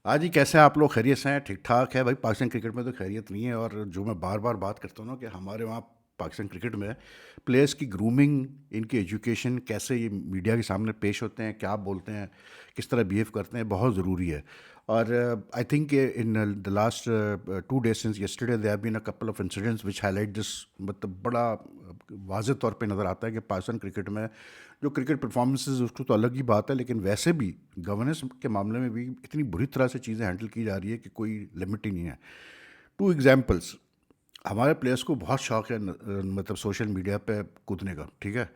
हाँ जी, कैसे हैं आप लोग? खैरियत से हैं? ठीक-ठाक है भाई। पाकिस्तान क्रिकेट में तो खैरियत नहीं है, और जो मैं बार-बार बात करता हूँ ना कि हमारे वहाँ पाकिस्तान क्रिकेट में प्लेयर्स की ग्रूमिंग, इनकी एजुकेशन, कैसे ये मीडिया के सामने पेश होते हैं, क्या बोलते हैं, किस तरह बिहेव करते हैं, बहुत ज़रूरी है। और I think in the last 2 days since yesterday there have been a couple of incidents which highlight this. मतलब बड़ा वाज़ह तौर पे नज़र आता है कि पाकिस्तान क्रिकेट में जो क्रिकेट परफॉर्मेंसेस उसको तो अलग ही बात है, लेकिन वैसे भी गवर्नेंस के मामले में भी इतनी बुरी तरह से चीज़ें हैंडल की जा रही है कि कोई लिमिट ही नहीं है। To examples. हमारे प्लेयर्स को बहुत शौक है मतलब सोशल मीडिया पे कूदने का, ठीक है।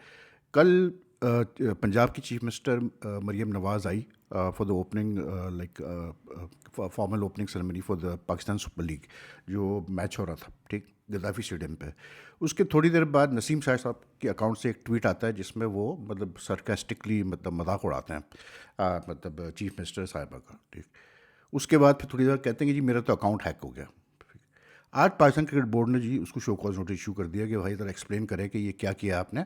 कल पंजाब की चीफ मिनिस्टर मरियम नवाज़ आई for the opening, like formal opening ceremony for the Pakistan Super League, जो मैच हो रहा था, ठीक, गद्दाफी स्टेडियम पे। उसके थोड़ी देर बाद नसीम शाह साहब के अकाउंट से एक ट्वीट आता है जिसमें वो मतलब सरकास्टिकली मतलब मजाक उड़ाते हैं मतलब चीफ मिनिस्टर साहिबा का, ठीक। उसके बाद फिर थोड़ी देर कहते हैं कि जी मेरा तो अकाउंट हैक हो गया। आज पाकिस्तान क्रिकेट बोर्ड ने जी उसको शो कॉज नोटिस इशू कर दिया कि भाई ज़रा एक्सप्लेन करें कि ये क्या किया आपने,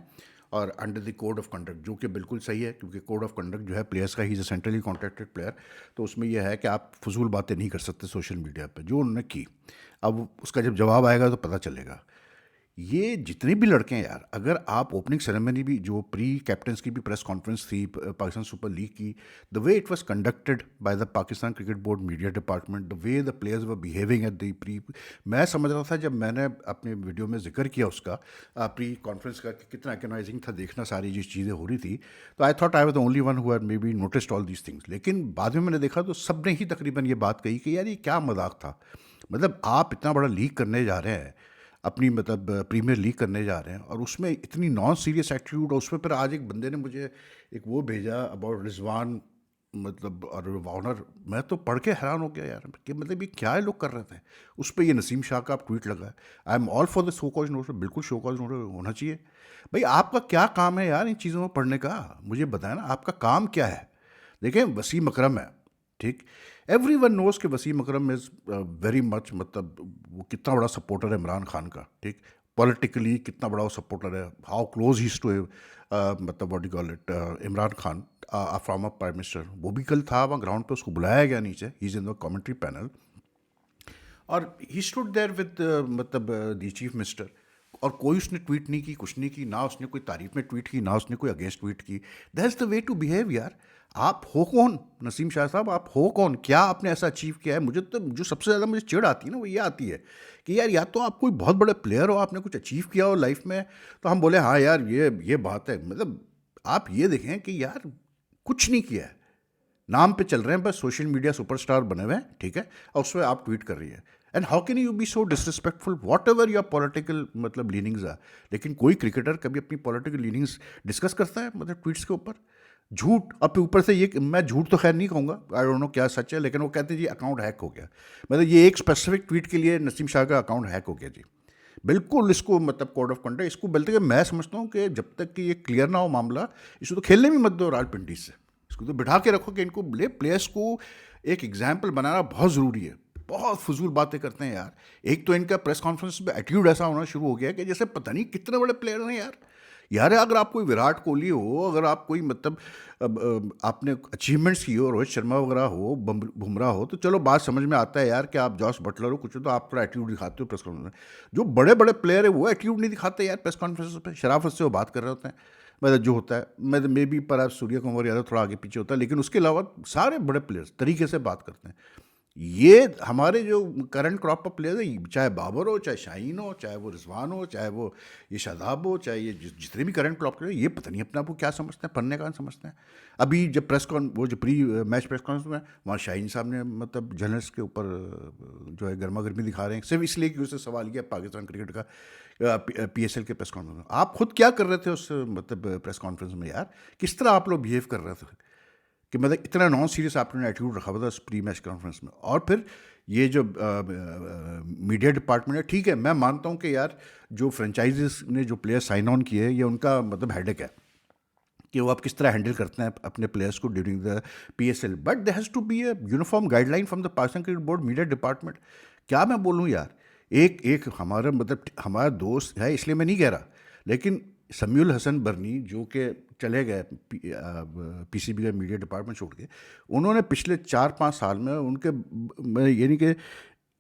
और under the code of conduct, जो कि बिल्कुल सही है, क्योंकि कोड ऑफ कंडक्ट जो है प्लेयर्स का, he is a centrally contracted player, तो उसमें यह है कि आप फजूल बातें नहीं कर सकते सोशल मीडिया पे, जो उन्होंने की। अब उसका जब जवाब आएगा तो पता चलेगा। ये जितने भी लड़के हैं यार, अगर आप ओपनिंग सेरेमनी भी, जो प्री कैप्टन्स की भी प्रेस कॉन्फ्रेंस थी पाकिस्तान सुपर लीग की, the way it was conducted by the Pakistan Cricket Board media department, the way the players were behaving at the pre, मैं समझ रहा था जब मैंने अपने वीडियो में जिक्र किया उसका प्री कॉन्फ्रेंस का कि कितना एकोनाइजिंग था देखना सारी जो चीज़ें हो रही थी, तो I thought I was the only one who had may be noticed all these things. लेकिन बाद में मैंने देखा तो सब ने ही तकरीबन ये बात कही कि यार ये क्या मजाक था। मतलब आप इतना बड़ा लीग करने जा रहे हैं, अपनी मतलब प्रीमियर लीग करने जा रहे हैं, और उसमें इतनी नॉन सीरियस एटीट्यूड, और उसमें फिर आज एक बंदे ने मुझे एक वो भेजा अबाउट रिजवान, मतलब और वार्नर। मैं तो पढ़ के हैरान हो गया यार कि मतलब ये क्या ये लोग कर रहे थे। उस पर ये नसीम शाह का आप ट्वीट लगा है, I am all for the show cause notice, बिल्कुल शो कॉज नोटिस होना चाहिए। भाई आपका क्या काम है यार इन चीज़ों में पढ़ने का? मुझे बताया ना आपका काम क्या है। देखें, वसीम अकरम है, ठीक। एवरी वन नोज कि वसीम अकरम इज़ वेरी मच, मतलब वो कितना बड़ा सपोर्टर है इमरान खान का, ठीक। पॉलिटिकली कितना बड़ा वो सपोर्टर है, हाउ क्लोज ही टू मतलब what you call it, Imran Khan from a prime minister. वो भी कल था वहाँ ग्राउंड पे, उसको बुलाया गया नीचे, he is in the commentary panel, और ही स्टूड देयर विद मतलब द चीफ मिनिस्टर। और कोई उसने ट्वीट नहीं की, कुछ नहीं की, ना उसने कोई तारीफ में ट्वीट की, ना उसने कोई अगेंस्ट ट्वीट की। That is the way to behave यार। आप हो कौन नसीम शाह साहब? आप हो कौन? क्या आपने ऐसा अचीव किया है? मुझे तो जो सबसे ज़्यादा मुझे चिढ़ आती है ना, वो ये आती है कि यार या तो आप कोई बहुत बड़े प्लेयर हो, आपने कुछ अचीव किया हो लाइफ में, तो हम बोले हाँ यार ये बात है। मतलब आप ये देखें कि यार कुछ नहीं किया है, नाम पे चल रहे हैं, बस सोशल मीडिया सुपरस्टार बने हुए हैं, ठीक है, और उसमें आप ट्वीट कर रही है। And how can you be so disrespectful whatever your political मतलब लीनिंग्स आर। लेकिन कोई क्रिकेटर कभी अपनी पॉलिटिकल लीनिंग्स डिस्कस करता है मतलब ट्वीट्स के ऊपर? झूठ, अब ऊपर से ये, मैं झूठ तो खैर नहीं कहूँगा, आई डोंट नो क्या सच है, लेकिन वो कहते हैं जी अकाउंट हैक हो गया। मतलब ये एक स्पेसिफिक ट्वीट के लिए नसीम शाह का अकाउंट हैक हो गया जी। बिल्कुल इसको मतलब कोड ऑफ कंडक्ट, इसको बोलते कि मैं समझता हूँ कि जब तक कि ये क्लियर ना हो मामला, इसको तो खेलने भी मत दो राजपिंडी से। इसको तो बिठा के रखो कि इनको प्लेयर्स को एक एग्जाम्पल बनाना बहुत ज़रूरी है। बहुत फजूल बातें करते हैं यार। एक तो इनका प्रेस कॉन्फ्रेंस में एटीट्यूड ऐसा होना शुरू हो गया कि जैसे पता नहीं कितने बड़े प्लेयर हैं यार। यार अगर आप कोई विराट कोहली हो, अगर आप कोई मतलब आपने अचीवमेंट्स की हो, रोहित शर्मा वगैरह हो, बुमराह हो, तो चलो बात समझ में आता है यार कि आप जॉस बटलर हो, कुछ हो, तो आप थोड़ा एटीट्यूड दिखाते हो प्रेस कॉन्फ्रेंस में। जो बड़े बड़े प्लेयर है वो एटीट्यूड नहीं दिखाते यार प्रेस कॉन्फ्रेंस पे, शराफत से वो बात कर रहे होते हैं। मतलब जो होता है, मतलब मे बी पर सूर्य कुमार यादव थोड़ा आगे पीछे होता है, लेकिन उसके अलावा सारे बड़े प्लेयर्स तरीके से बात करते हैं। ये हमारे जो करंट क्रॉप ऑफ प्लेयर्स है, चाहे बाबर हो, चाहे शाहीन हो, चाहे वो रिजवान हो, चाहे वो ये शादाब हो, चाहे ये जितने भी करंट क्रॉप प्लेयर, ये पता नहीं अपने आप को क्या समझते हैं, पढ़ने का समझते हैं। अभी जब वो जो प्री मैच प्रेस कॉन्फ्रेंस में वहाँ शाहीन साहब ने मतलब जर्नलिस्ट के ऊपर जो है गर्मा गर्मी दिखा रहे हैं, सिर्फ इसलिए कि उससे सवाल किया पाकिस्तान क्रिकेट का PSL के प्रेस कॉन्फ्रेंस में। आप खुद क्या कर रहे थे उस मतलब प्रेस कॉन्फ्रेंस में यार? किस तरह आप लोग बिहेव कर रहे थे कि मतलब इतना नॉन सीरियस आपने एटीट्यूड रखा हुआ था उस प्री मैच कॉन्फ्रेंस में? और फिर ये जो मीडिया डिपार्टमेंट है, ठीक है, मैं मानता हूँ कि यार जो फ्रेंचाइजीज ने जो प्लेयर साइन ऑन किए, ये उनका मतलब हेडेक है कि वो आप किस तरह हैंडल करते हैं अपने प्लेयर्स को during the PSL, but there has to be a uniform guideline from the Pakistan Cricket Board media department. क्या मैं बोलूँ यार, एक एक हमारा मतलब हमारा दोस्त है इसलिए मैं नहीं कह रहा, लेकिन समीउल हसन बर्नी जो कि चले गए पीसीबी का मीडिया डिपार्टमेंट छोड़ के, उन्होंने पिछले 4-5 साल में उनके यानी कि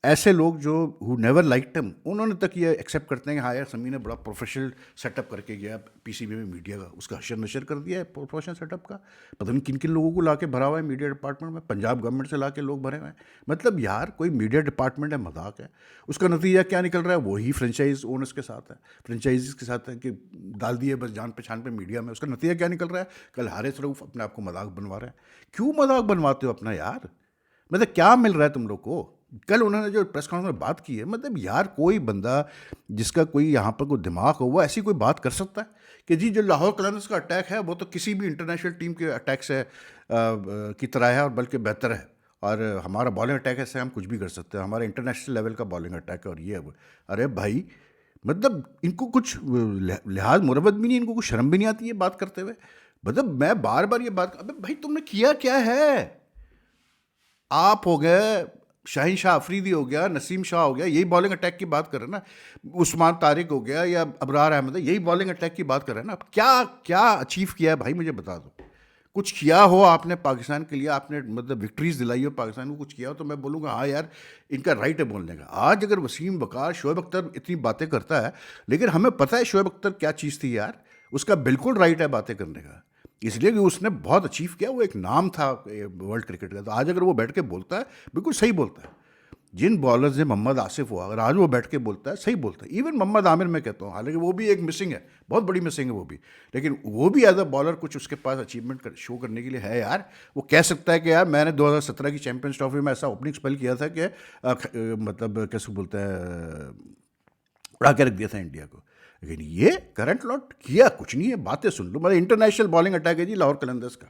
ऐसे लोग जो हु नेवर लाइक्ड हिम, उन्होंने तक ये एक्सेप्ट करते हैं कि हाँ यार समी ने बड़ा प्रोफेशनल सेटअप करके गया पीसीबी में मीडिया का, उसका हशर नशर कर दिया है प्रोफेशनल सेटअप का। पता नहीं किन किन लोगों को ला के भरा हुआ है मीडिया डिपार्टमेंट में, पंजाब गवर्नमेंट से ला के लोग भरे हुए हैं। मतलब यार कोई मीडिया डिपार्टमेंट है, मजाक है। उसका नतीजा क्या निकल रहा है, वही फ्रेंचाइज ओनर्स के साथ है, फ्रेंचाइजीज के साथ है कि डाल दिए बस जान पहचान पे मीडिया में। उसका नतीजा क्या निकल रहा है, कल हारिस रऊफ अपने आप को मजाक बनवा रहे हैं। क्यों मजाक बनवाते हो अपना यार, मतलब क्या मिल रहा है तुम लोग को। कल उन्होंने जो प्रेस कॉन्फ्रेंस में बात की है, मतलब यार कोई बंदा जिसका कोई यहाँ पर कोई दिमाग हो वो ऐसी कोई बात कर सकता है कि जी जो लाहौर कलंदर्स का अटैक है वो तो किसी भी इंटरनेशनल टीम के अटैक से की तरह है और बल्कि बेहतर है, और हमारा बॉलिंग अटैक है, हम कुछ भी कर सकते हैं, हमारा इंटरनेशनल लेवल का बॉलिंग अटैक है और ये है वो। अरे भाई, मतलब इनको कुछ लिहाज मुरवत भी नहीं, इनको कुछ शर्म भी नहीं आती है बात करते हुए। मतलब मैं बार बार ये बात, अबे भाई तुमने किया क्या है। आप हो गए, शाहीन शाह अफरीदी हो गया, नसीम शाह हो गया, यही बॉलिंग अटैक की बात कर रहे हैं ना। उस्मान तारिक हो गया या अबरार अहमद है, यही बॉलिंग अटैक की बात कर रहे हैं ना। अब क्या क्या अचीव किया है भाई, मुझे बता दो। कुछ किया हो आपने पाकिस्तान के लिए, आपने मतलब विक्ट्रीज दिलाई हो पाकिस्तान को, कुछ किया हो तो मैं बोलूँगा हाँ यार इनका राइट है बोलने का। आज अगर वसीम वकार, शोएब अख्तर इतनी बातें करता है, लेकिन हमें पता है शोएब अख्तर क्या चीज़ थी यार, उसका बिल्कुल राइट है बातें करने का, इसलिए कि उसने बहुत अचीव किया, वो एक नाम था वर्ल्ड क्रिकेट का। तो आज अगर वो बैठ के बोलता है, बिल्कुल सही बोलता है। जिन बॉलर्स ने, मोहम्मद आसिफ हुआ, अगर आज वो बैठ के बोलता है, सही बोलता है। इवन मोहम्मद आमिर मैं कहता हूँ, हालांकि वो भी एक मिसिंग है, बहुत बड़ी मिसिंग है वो भी, लेकिन वो भी एज अ बॉलर कुछ उसके पास अचीवमेंट शो करने के लिए है यार। वो कह सकता है कि यार मैंने 2017 की चैंपियंस ट्रॉफी में ऐसा ओपनिंग स्पेल किया था कि मतलब कैसे बोलते हैं, उड़ा के रख दिया था इंडिया को। लेकिन ये करंट लॉट किया कुछ नहीं है, बातें सुन लो। मतलब इंटरनेशनल बॉलिंग अटैक है जी लाहौर कलंदर्स का।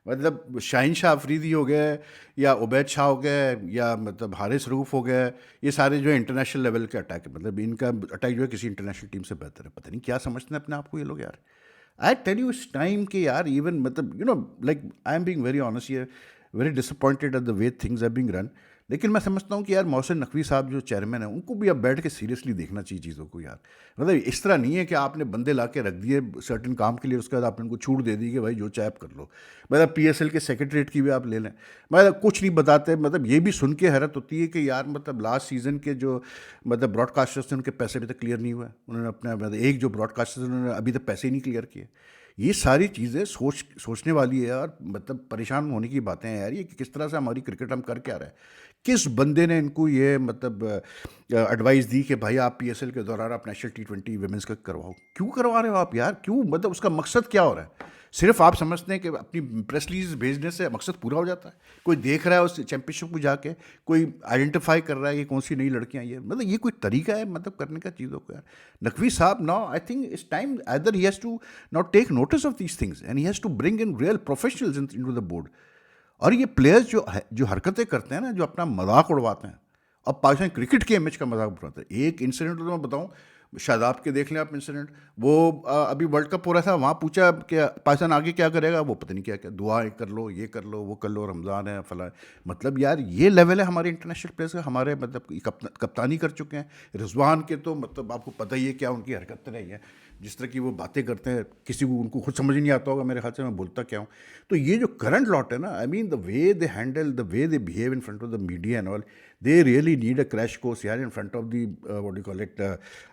मतलब शाहीन शाह अफरीदी हो गए या उबैद शाह हो गए या मतलब हारिस रऊफ हो गए, ये सारे जो है इंटरनेशनल लेवल के अटैक है। मतलब इनका अटैक जो है किसी इंटरनेशनल टीम से बेहतर है। पता नहीं क्या समझते हैं अपने आप को ये लोग यार। आई टेल यू इस टाइम के यार, इवन मतलब you know, like I am being very honest, ये very disappointed at the way things are being run. लेकिन मैं समझता हूँ कि यार मोहसिन नकवी साहब जो चेयरमैन है, उनको भी अब बैठ के सीरियसली देखना चाहिए चीज़ों को यार। मतलब इस तरह नहीं है कि आपने बंदे ला के रख दिए सर्टेन काम के लिए, उसके बाद आपने उनको छूट दे दी कि भाई जो चाहे आप कर लो। मतलब पीएसएल के सेक्रेटरीट की भी आप ले लें, मतलब कुछ नहीं बताते। मतलब ये भी सुन के हैरत होती है कि यार मतलब लास्ट सीज़न के जो मतलब ब्रॉडकास्टर्स थे, उनके पैसे अभी तक क्लियर नहीं हुए। उन्होंने अपने मतलब एक जो ब्रॉडकास्टर्स उन्होंने अभी तक पैसे ही नहीं क्लियर किए। ये सारी चीज़ें सोचने वाली है यार, मतलब परेशान होने की बातें हैं यार। ये कि किस तरह से हमारी क्रिकेट हम कर क्या रहे हैं। किस बंदे ने इनको ये मतलब एडवाइस दी कि भाई आप पीएसएल के दौरान आप नेशनल T20 वुमेंस का करवाओ। क्यों करवा रहे हो आप यार, क्यों, मतलब उसका मकसद क्या हो रहा है। सिर्फ आप समझते हैं कि अपनी प्रेस रिलीज भेजने से मकसद पूरा हो जाता है। कोई देख रहा है उस चैंपियनशिप को जाके, कोई आइडेंटिफाई कर रहा है कि कौन सी नई लड़कियां ये, मतलब ये कोई तरीका है मतलब करने का चीज़ों को यार। Naqvi sahab now I think it's time either he has to now take notice of these things and he has to bring in real professionals into the board. और ये प्लेयर्स जो हरकतें करते हैं ना, जो अपना मजाक उड़वाते हैं, अब पाकिस्तान क्रिकेट के इमेज का मजाक उड़वाते हैं। एक इंसिडेंट तो मैं बताऊं, शादाब के देख लें आप इंसिडेंट। वो अभी वर्ल्ड कप हो रहा था, वहाँ पूछा कि पाकिस्तान आगे क्या करेगा, वो पता नहीं क्या क्या, दुआ कर लो, ये कर लो, वो कर लो, रमज़ान है फला। मतलब यार ये लेवल है हमारे इंटरनेशनल प्लेयर्स का। हमारे मतलब कप्तानी कर चुके हैं रिजवान के, तो मतलब आपको पता ही है क्या उनकी हरकतें रही हैं, जिस तरह की वो बातें करते हैं, किसी को उनको खुद समझ नहीं आता होगा मेरे ख्याल से मैं बोलता क्या हूँ। तो ये जो करंट लॉट है ना, I mean the way they handle, the way they behave in front of the media and all, they really need a crash course यार in front of the what you call it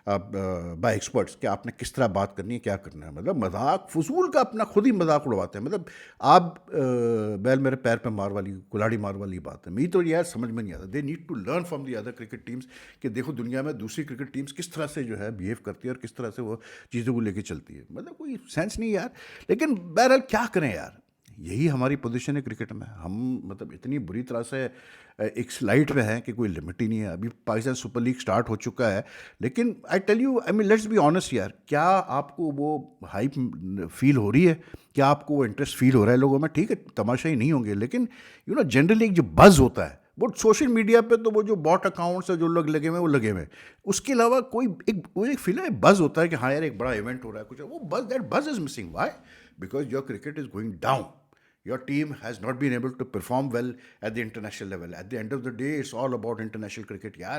by experts, कि आपने किस तरह बात करनी है, क्या करना है। मतलब मजाक फजूल का अपना खुद ही मजाक उड़वाते हैं। मतलब आप बैल मेरे पैर पे मार वाली, कुल्हाड़ी मार वाली बात है। मुझे तो यार समझ में नहीं आता। They need to learn from the other cricket teams कि देखो दुनिया में दूसरी क्रिकेट टीम्स किस तरह से जो है बिहेव करती है और किस तरह से वो चीज़ों को लेके चलती है। मतलब कोई सेंस नहीं यार। लेकिन बहरहाल क्या करें यार, यही हमारी पोजीशन है क्रिकेट में। हम मतलब इतनी बुरी तरह से एक स्लाइड पे हैं कि कोई लिमिट ही नहीं है। अभी पाकिस्तान सुपर लीग स्टार्ट हो चुका है, लेकिन I tell you, I mean let's be honest यार, क्या आपको वो हाइप फील हो रही है, क्या आपको वो इंटरेस्ट फील हो रहा है लोगों में। ठीक है तमाशा ही नहीं होंगे, लेकिन यू नो जनरली एक जो बज़ होता है वो सोशल मीडिया पे, तो वो जो बॉट अकाउंट्स है जो लोग लगे हुए वो लगे हुए, उसके अलावा कोई एक फील है, बज़ होता है कि हाँ यार एक बड़ा इवेंट हो रहा है कुछ, वो buzz, that buzz is missing. Why? Because your cricket is going down, your team has not been able to perform well at the international level. At the end of the day, it's all about international cricket, yaar.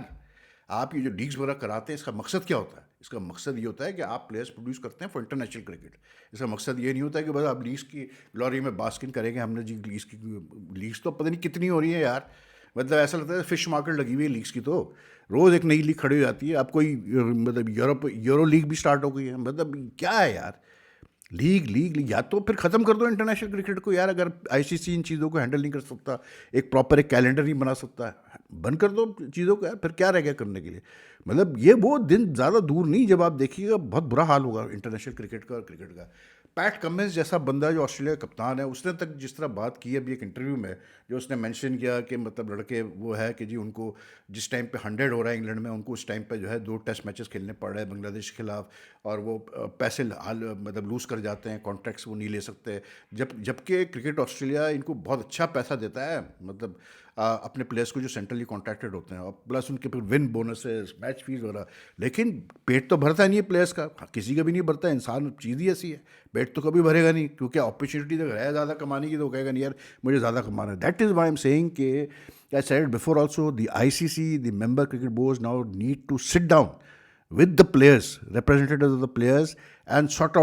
आप ये जो leagues वगैरह कराते हैं, इसका मकसद क्या होता है? इसका मकसद ये होता है कि आप प्लेयर्स प्रोड्यूस करते हैं फॉर इंटरनेशनल क्रिकेट। इसका मकसद ये नहीं होता है कि बस आप लीग्स की ग्लोरी में बास्किंग करेंगे, हमने जी लीग्स तो पता नहीं कितनी हो रही है यार। मतलब ऐसा लगता है फिश मार्केट लगी हुई है लीग्स की, तो रोज़ एक नई लीग खड़ी हो जाती है। अब कोई मतलब यूरो लीग भी स्टार्ट हो गई है। मतलब क्या है यार, लीग या तो फिर ख़त्म कर दो इंटरनेशनल क्रिकेट को यार। अगर आईसीसी इन चीज़ों को हैंडल नहीं कर सकता, एक प्रॉपर एक कैलेंडर नहीं बना सकता, बंद कर दो चीज़ों को यार, फिर क्या रह गया करने के लिए? मतलब ये वो दिन ज़्यादा दूर नहीं जब आप देखिएगा बहुत बुरा हाल होगा इंटरनेशनल क्रिकेट का और क्रिकेट का। पैट कमिंस जैसा बंदा जो ऑस्ट्रेलिया का कप्तान है, उसने तक जिस तरह बात की अभी एक इंटरव्यू में, जो उसने मेंशन किया कि मतलब लड़के वो है कि जी उनको जिस टाइम पे 100 हो रहा है इंग्लैंड में, उनको उस टाइम पे जो है 2 टेस्ट मैचेस खेलने पड़ रहे हैं बांग्लादेश के खिलाफ, और वो पैसे मतलब लूज़ कर जाते हैं, कॉन्ट्रैक्ट्स वो नहीं ले सकते। जबकि क्रिकेट ऑस्ट्रेलिया इनको बहुत अच्छा पैसा देता है, मतलब अपने प्लेयर्स को जो सेंट्रली कॉन्ट्रैक्टेड होते हैं, और प्लस उनके फिर विन बोनसेस, मैच फीस वगैरह। लेकिन पेट तो भरता नहीं है प्लेयर्स का, किसी का भी नहीं भरता। इंसान चीज़ ही ऐसी है, पेट तो कभी भरेगा नहीं, क्योंकि अपॉर्चुनिटी अगर है ज़्यादा कमाने की तो कहेगा नहीं यार मुझे ज़्यादा कमाना है। That is why am saying कि I said before also, the ICC, the member cricket boards now need to sit down with the players, representatives of the players, and sort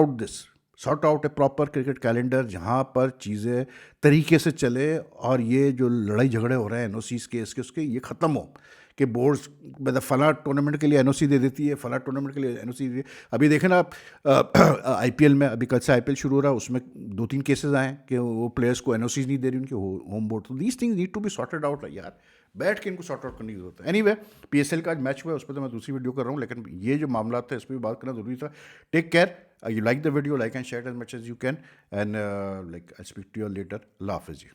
out a proper cricket calendar जहाँ पर चीज़ें तरीके से चले, और ये जो लड़ाई झगड़े हो रहे हैं NOCs केस के, उसके ये ख़त्म हो कि बोर्ड्स मतलब फला टूर्नामेंट के लिए NOC दे देती है, फला टूर्नामेंट के लिए NOC दे। अभी देखें ना आप, IPL में अभी कल से IPL शुरू हो रहा है, उसमें 2-3 केसेस आए कि वो प्लेयर्स को NOCs नहीं दे रही उनके होम बोर्ड। तो these things need to be sorted out यार, बैठ के इनको सॉर्ट आउट करने की जरूरत है। एनीवे, PSL का आज मैच हुआ है, उस पर तो मैं दूसरी वीडियो कर रहा हूँ, लेकिन ये जो मामला था इस पर भी बात करना जरूरी था। Take care, you like the video, like and share as much as you can, and like I speak to you later. अल्लाह हाफिज़ जी।